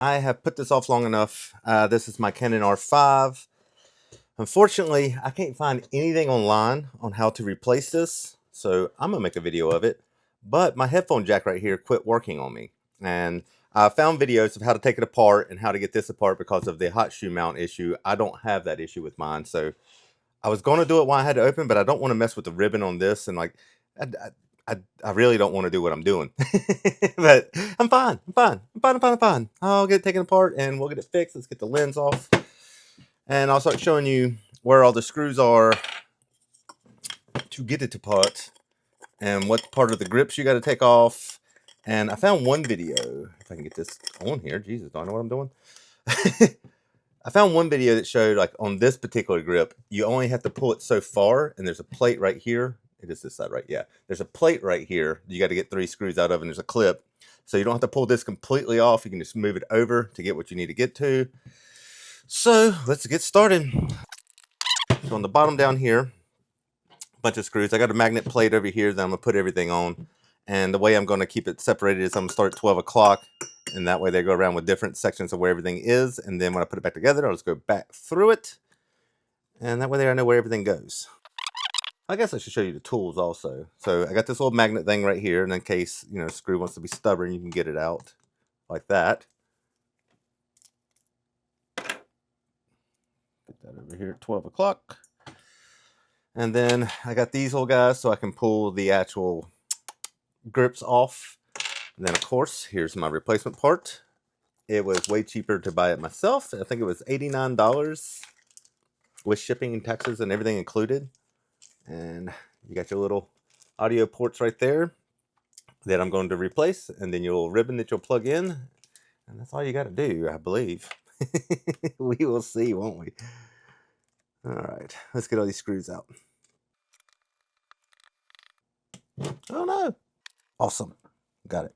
I have put this off long enough. This is my Canon R5. Unfortunately, I can't find anything online on how to replace this, so I'm gonna make a video of it. But my headphone jack right here quit working on me, and I found videos of how to take it apart and how to get this apart because of the hot shoe mount issue. I don't have that issue with mine, so I was going to do it while I had it open, but I don't want to mess with the ribbon on this, and like, I, I really don't want to do what I'm doing. But I'm fine. I'm fine. I'm fine. I'm fine. I'm fine. I'll get it taken apart and we'll get it fixed. Let's get the lens off, and I'll start showing you where all the screws are to get it apart, and what part of the grips you got to take off. And I found one video. If I can get this on here, Jesus, don't know what I'm doing. I found one video that showed, like, on this particular grip, you only have to pull it so far, and there's a plate right here. It is this side, right? Yeah. There's a plate right here you got to get 3 screws out of, and there's a clip. So you don't have to pull this completely off. You can just move it over to get what you need to get to. So let's get started. So on the bottom down here, a bunch of screws. I got a magnet plate over here that I'm going to put everything on. And the way I'm going to keep it separated is I'm going to start at 12 o'clock. And that way they go around with different sections of where everything is. And then when I put it back together, I'll just go back through it. And that way there I know where everything goes. I guess I should show you the tools also. So I got this little magnet thing right here. And in case, you know, the screw wants to be stubborn, you can get it out like that. Put that over here at 12 o'clock. And then I got these little guys so I can pull the actual grips off. And then, of course, here's my replacement part. It was way cheaper to buy it myself. I think it was $89 with shipping and taxes and everything included. And you got your little audio ports right there that I'm going to replace. And then your little ribbon that you'll plug in. And that's all you got to do, I believe. We will see, won't we? All right, let's get all these screws out. Oh, no. Awesome. Got it.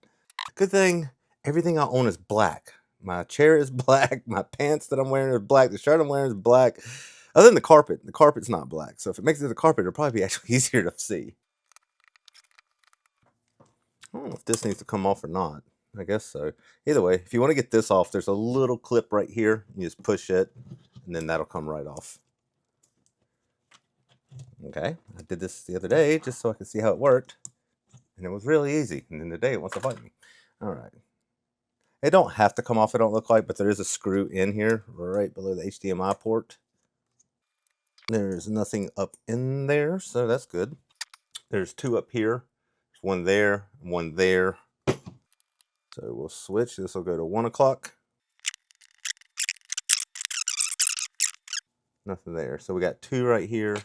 Good thing everything I own is black. My chair is black. My pants that I'm wearing are black. The shirt I'm wearing is black. Other than the carpet. The carpet's not black. So if it makes it to the carpet, it'll probably be actually easier to see. I don't know if this needs to come off or not. I guess so. Either way, if you want to get this off, there's a little clip right here. You just push it, and then that'll come right off. Okay, I did this the other day just so I could see how it worked. And it was really easy. And then today it wants to fight me. All right. It don't have to come off, it don't look like, but there is a screw in here right below the HDMI port. There's nothing up in there, so that's good. There's 2 up here. There's one there, one there. So we'll switch. This will go to 1 o'clock. Nothing there. So we got 2 right here.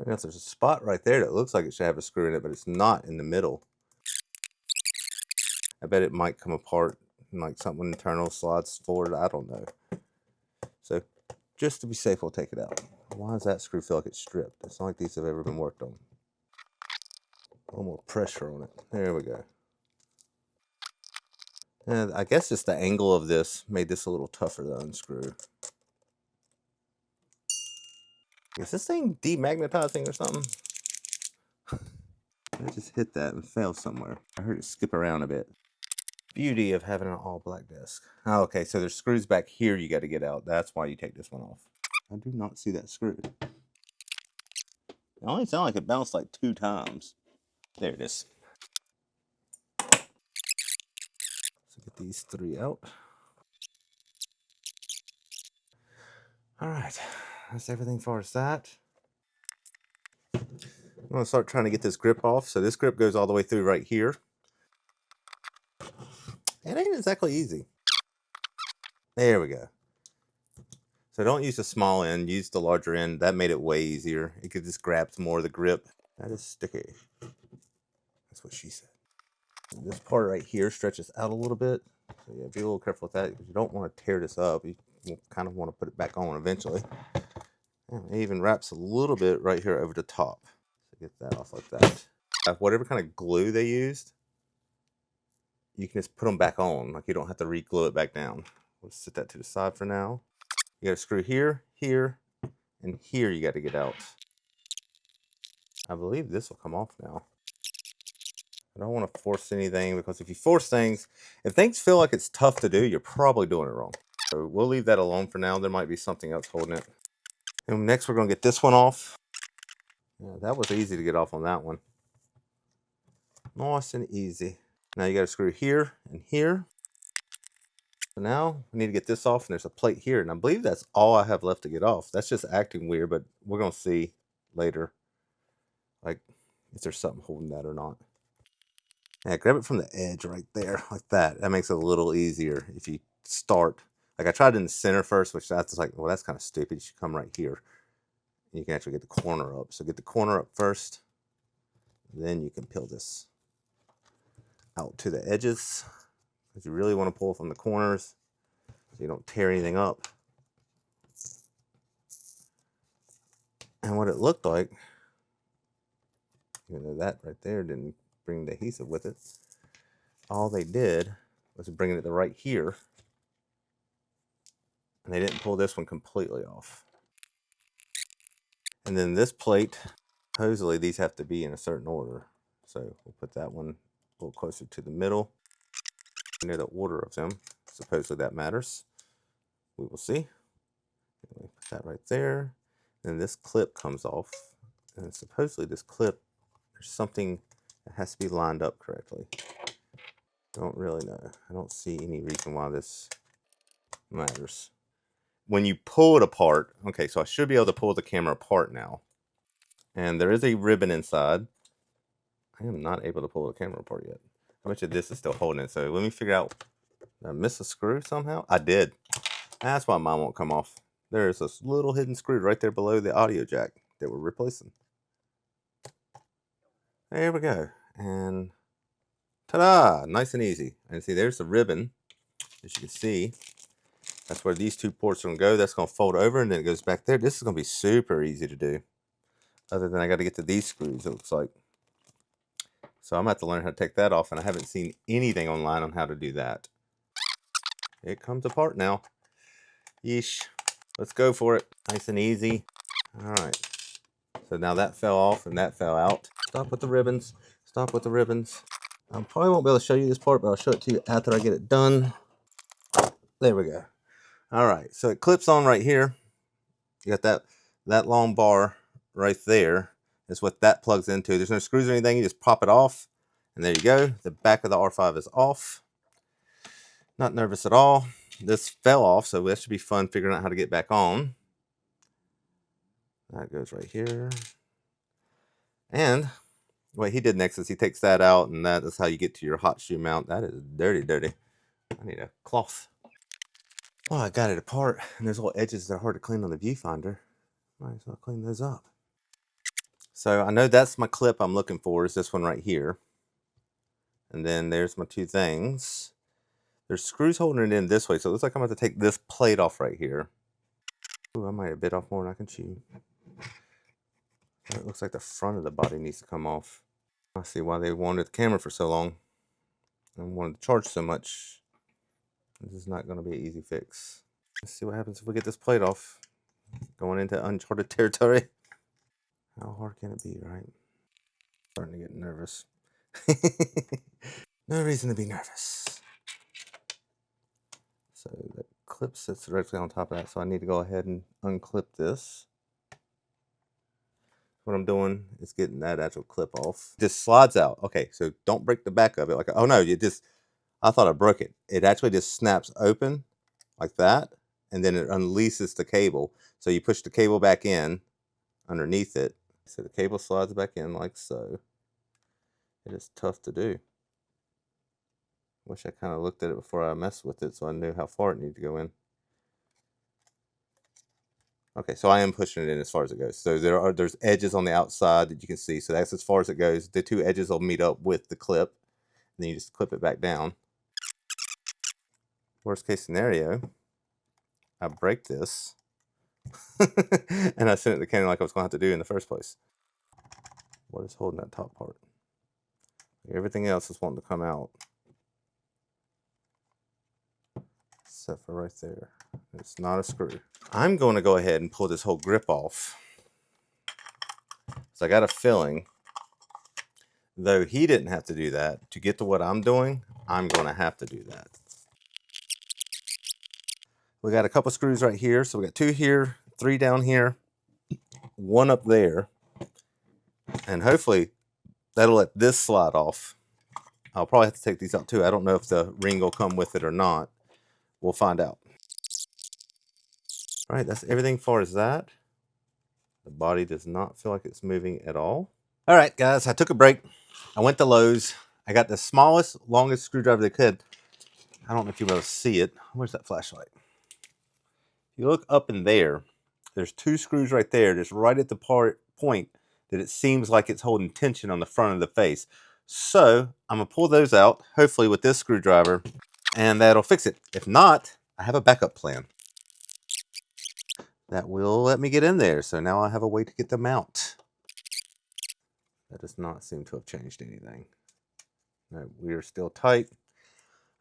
I guess there's a spot right there that looks like it should have a screw in it, but it's not in the middle. I bet it might come apart and like something internal slides forward. I don't know. So just to be safe, we'll take it out. Why does that screw feel like it's stripped? It's not like these have ever been worked on. A little more pressure on it. There we go. And I guess just the angle of this made this a little tougher to unscrew. Is this thing demagnetizing or something? I just hit that and fell somewhere. I heard it skip around a bit. Beauty of having an all black desk. Oh, okay, so there's screws back here you got to get out. That's why you take this one off. I do not see that screw. It only sounded like it bounced like 2 times. There it is. So get these 3 out. All right, that's everything as far as that. I'm gonna start trying to get this grip off. So this grip goes all the way through right here. It ain't exactly easy. There we go. So don't use the small end, use the larger end. That made it way easier. It could just grab some more of the grip. That is sticky. That's what she said. And this part right here stretches out a little bit. So yeah, be a little careful with that because you don't want to tear this up. You kind of want to put it back on eventually. And it even wraps a little bit right here over the top. So get that off like that. Whatever kind of glue they used, you can just put them back on. Like you don't have to re-glue it back down. We'll set that to the side for now. You got a screw here, here, and here you got to get out. I believe this will come off now. I don't want to force anything, because if you force things, if things feel like it's tough to do, you're probably doing it wrong. So we'll leave that alone for now. There might be something else holding it. And next we're going to get this one off. Yeah, that was easy to get off on that one. Nice and easy. Now you got to screw here and here. So now we need to get this off, and there's a plate here, and I believe that's all I have left to get off. That's just acting weird, but we're going to see later, like, if there's something holding that or not. Yeah, grab it from the edge right there, like that. That makes it a little easier if you start. Like, I tried in the center first, which that's like, well, that's kind of stupid. You should come right here. You can actually get the corner up. So get the corner up first. Then you can peel this out to the edges, because you really want to pull from the corners so you don't tear anything up. And what it looked like, even though that right there didn't bring the adhesive with it, all they did was bringing it right here, and they didn't pull this one completely off. And then this plate, supposedly these have to be in a certain order. So we'll put that one a little closer to the middle. Near the order of them, supposedly that matters. We will see. Anyway, put that right there. Then this clip comes off, and supposedly this clip, there's something that has to be lined up correctly. Don't really know. I don't see any reason why this matters. When you pull it apart, okay, so I should be able to pull the camera apart now. And there is a ribbon inside. I am not able to pull the camera apart yet. I bet you this is still holding it. So let me figure out, did I miss a screw somehow? I did. That's why mine won't come off. There's a little hidden screw right there below the audio jack that we're replacing. There we go. And ta-da! Nice and easy. And see, there's the ribbon. As you can see, that's where these two ports are going to go. That's going to fold over, and then it goes back there. This is going to be super easy to do. Other than I got to get to these screws, it looks like. So I'm going to have to learn how to take that off, and I haven't seen anything online on how to do that. It comes apart now. Yeesh. Let's go for it. Nice and easy. All right. So now that fell off and that fell out. Stop with the ribbons. Stop with the ribbons. I probably won't be able to show you this part, but I'll show it to you after I get it done. There we go. All right. So it clips on right here. You got that long bar right there. Is what that plugs into. There's no screws or anything. You just pop it off, and there you go. The back of the R5 is off. Not nervous at all. This fell off, so that should be fun figuring out how to get back on. That goes right here. And what he did next is he takes that out, and that is how you get to your hot shoe mount. That is dirty, dirty. I need a cloth. Well, I got it apart, and there's little edges that are hard to clean on the viewfinder. Might as well clean those up. So I know that's my clip I'm looking for, is this one right here. And then there's my two things. There's screws holding it in this way, so it looks like I'm going to take this plate off right here. Ooh, I might have bit off more than I can chew. It looks like the front of the body needs to come off. I see why they wanted the camera for so long and wanted to charge so much. This is not going to be an easy fix. Let's see what happens if we get this plate off. Going into uncharted territory. How hard can it be, right? Starting to get nervous. No reason to be nervous. So the clip sits directly on top of that, so I need to go ahead and unclip this. What I'm doing is getting that actual clip off. It just slides out. Okay, so don't break the back of it. Like, oh no, I thought I broke it. It actually just snaps open like that, and then it unleashes the cable. So you push the cable back in underneath it. So the cable slides back in like so. It is tough to do. Wish I kind of looked at it before I messed with it so I knew how far it needed to go in. Okay, so I am pushing it in as far as it goes. So there's edges on the outside that you can see. So that's as far as it goes. The two edges will meet up with the clip. And then you just clip it back down. Worst case scenario, I break this. And I sent it to Canon like I was going to have to do in the first place. What is holding that top part? Everything else is wanting to come out. Except for right there. It's not a screw. I'm going to go ahead and pull this whole grip off. So I got a feeling Though he didn't have to do that. To get to what I'm doing, I'm going to have to do that. We got a couple screws right here. So we got 2 here, 3 down here, 1 up there. And hopefully that'll let this slide off. I'll probably have to take these out too. I don't know if the ring will come with it or not. We'll find out. All right, that's everything as far as that. The body does not feel like it's moving at all. All right, guys, I took a break. I went to Lowe's. I got the smallest, longest screwdriver they could. I don't know if you'll be able to see it. Where's that flashlight? If you look up in there, there's 2 screws right there, just right at the point that it seems like it's holding tension on the front of the face. So I'm gonna pull those out, hopefully with this screwdriver, and that'll fix it. If not, I have a backup plan that will let me get in there. So now I have a way to get them out. That does not seem to have changed anything. No, we are still tight.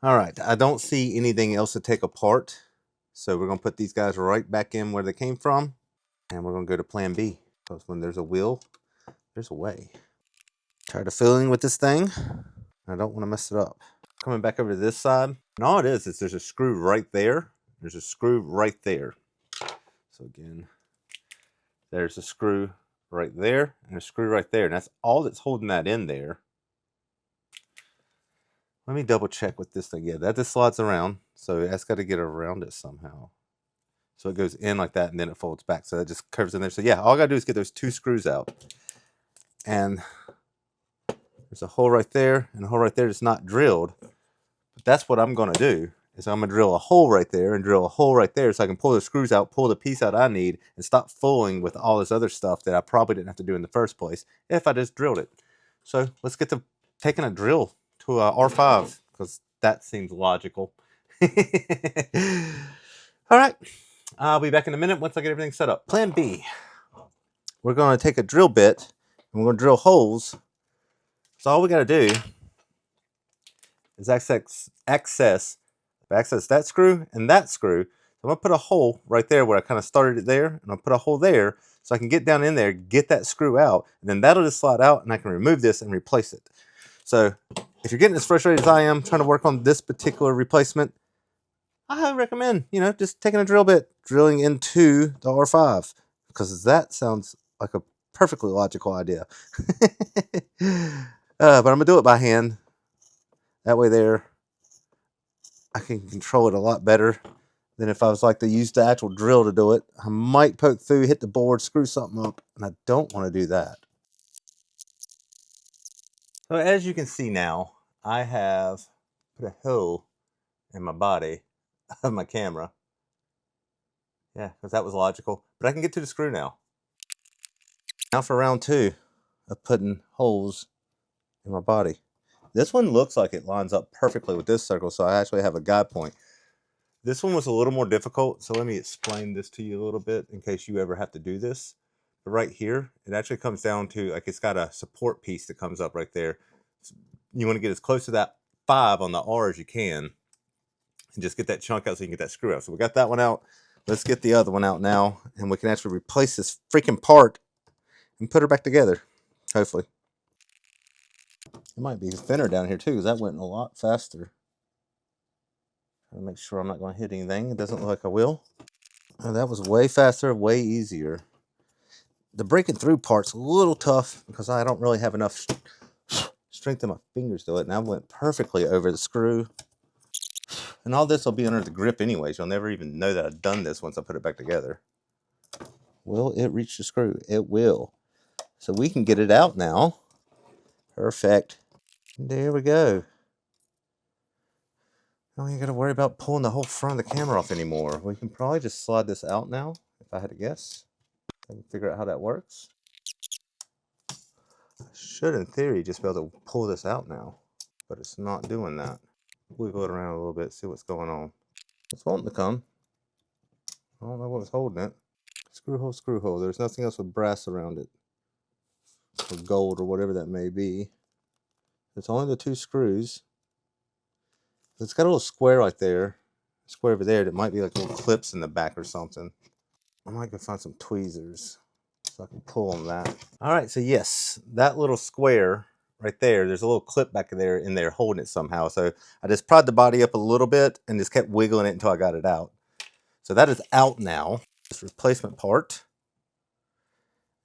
All right, I don't see anything else to take apart. So we're gonna put these guys right back in where they came from. And we're gonna go to plan B. Because when there's a will, there's a way. Tired of fiddling with this thing. I don't wanna mess it up. Coming back over to this side. And all it is there's a screw right there. There's a screw right there. So again, there's a screw right there and a screw right there. And that's all that's holding that in there. Let me double check with this thing. Yeah, that just slides around. So that's got to get around it somehow. So it goes in like that and then it folds back. So that just curves in there. So yeah, all I got to do is get those 2 screws out. And there's a hole right there and a hole right there that's not drilled. But that's what I'm going to do. Is I'm going to drill a hole right there and drill a hole right there so I can pull the screws out, pull the piece out I need, and stop fooling with all this other stuff that I probably didn't have to do in the first place if I just drilled it. So let's get to taking a drill to a R5 because that seems logical. All right, I'll be back in a minute once I get everything set up. Plan B. We're going to take a drill bit and we're going to drill holes. So all we got to do is access that screw and that screw. So I'm going to put a hole right there where I kind of started it there, and I'll put a hole there so I can get down in there, get that screw out, and then that'll just slide out and I can remove this and replace it. So if you're getting as frustrated as I am trying to work on this particular replacement, I highly recommend, just taking a drill bit, drilling into the R5, because that sounds like a perfectly logical idea. But I'm going to do it by hand. That way there, I can control it a lot better than if I was like to use the actual drill to do it. I might poke through, hit the board, screw something up, and I don't want to do that. So as you can see now, I have put a hole in my body of my camera. Yeah, because that was logical. But I can get to the screw now. Now for round 2 of putting holes in my body. This one looks like it lines up perfectly with this circle, so I actually have a guide point. This one was a little more difficult, so let me explain this to you a little bit in case you ever have to do this. But right here, it actually comes down to, like, it's got a support piece that comes up right there. You want to get as close to that 5 on the R as you can and just get that chunk out so you can get that screw out. So we got that one out. Let's get the other one out now, and we can actually replace this freaking part and put her back together, hopefully. It might be thinner down here too, because that went a lot faster. Trying to make sure I'm not going to hit anything. It doesn't look like I will. Oh, that was way faster, way easier. The breaking through part's a little tough because I don't really have enough strength in my fingers to it. And I went perfectly over the screw. And all this will be under the grip anyways. You'll never even know that I've done this once I put it back together. Will it reach the screw? It will. So we can get it out now. Perfect. There we go. Now we ain't got to worry about pulling the whole front of the camera off anymore. We can probably just slide this out now, if I had to guess. I can figure out how that works. I should, in theory, just be able to pull this out now, but it's not doing that. Wiggle it around a little bit, see what's going on. It's wanting to come. I don't know what was holding it. Screw hole, screw hole. There's nothing else with brass around it. Or gold or whatever that may be. It's only the 2 screws. It's got a little square right there. Square over there that might be like little clips in the back or something. I might go find some tweezers so I can pull on that. All right, so yes, that little square right there, there's a little clip back there in there holding it somehow. So I just pried the body up a little bit and just kept wiggling it until I got it out. So that is out now, this replacement part.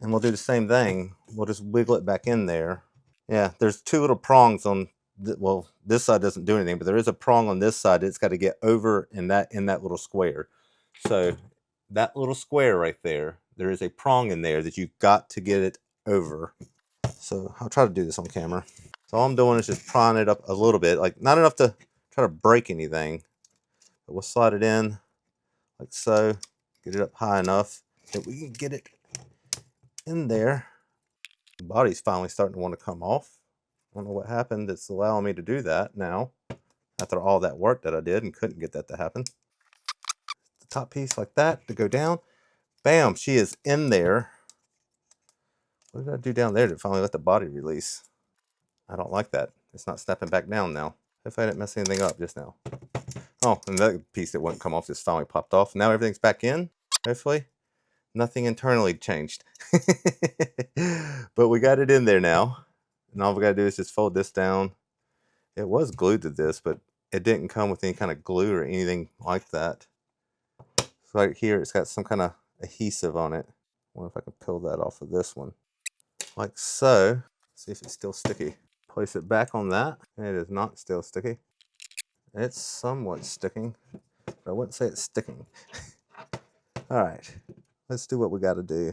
And we'll do the same thing. We'll just wiggle it back in there. Yeah, there's two little prongs on, well, this side doesn't do anything, but there is a prong on this side. It's got to get over in that little square. So that little square right there, there is a prong in there that you've got to get it over. So I'll try to do this on camera. So all I'm doing is just prying it up a little bit, like not enough to try to break anything. But we'll slide it in like so, get it up high enough that we can get it in there. The body's finally starting to want to come off. I don't know what happened that's allowing me to do that now, after all that work that I did and couldn't get that to happen. The top piece like that to go down. Bam, she is in there. What did I do down there to finally let the body release? I don't like that. It's not stepping back down now. Hopefully I didn't mess anything up just now. Oh, and that piece that wouldn't come off just finally popped off. Now everything's back in, hopefully. Nothing internally changed. But we got it in there now. And all we got to do is just fold this down. It was glued to this, but it didn't come with any kind of glue or anything like that. So right here, it's got some kind of adhesive on it. I wonder if I can peel that off of this one. Like so. See if it's still sticky. Place it back on that. It is not still sticky. It's somewhat sticking, but I wouldn't say it's sticking. All right, let's do what we got to do.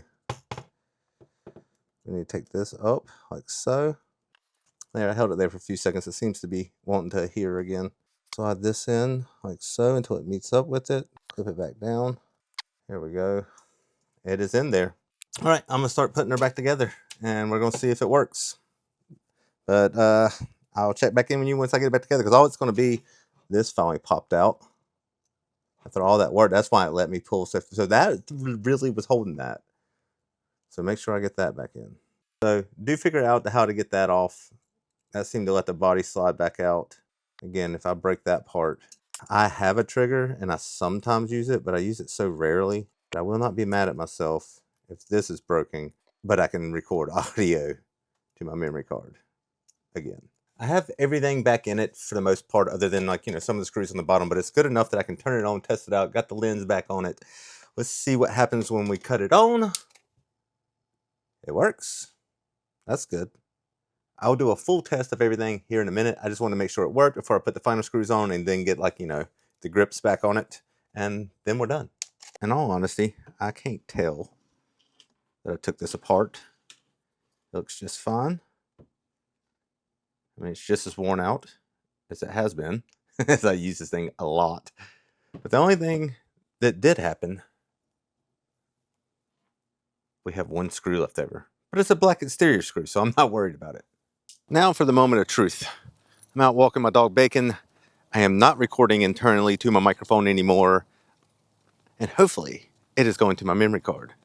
We need to take this up like so. There, I held it there for a few seconds. It seems to be wanting to adhere again. Slide this in like so until it meets up with it. Clip it back down. Here we go. It is in there. All right, I'm gonna start putting her back together and we're gonna see if it works. But I'll check back in with you once I get it back together, because all it's gonna be, this finally popped out. After all that work, that's why it let me pull stuff. So that really was holding that. So make sure I get that back in. So do figure out how to get that off. That seemed to let the body slide back out. Again, if I break that part, I have a trigger and I sometimes use it, but I use it so rarely that I will not be mad at myself if this is broken, but I can record audio to my memory card again. I have everything back in it for the most part, other than, like, you know, some of the screws on the bottom, but it's good enough that I can turn it on, test it out, got the lens back on it. Let's see what happens when we cut it on. It works. That's good. I'll do a full test of everything here in a minute. I just want to make sure it worked before I put the final screws on and then get, like, you know, the grips back on it, and then we're done. In all honesty, I can't tell that I took this apart. It looks just fine. I mean, it's just as worn out as it has been, as I use this thing a lot. But the only thing that did happen, we have one screw left over. But it's a black exterior screw, so I'm not worried about it. Now for the moment of truth. I'm out walking my dog Bacon. I am not recording internally to my microphone anymore. And hopefully, it is going to my memory card.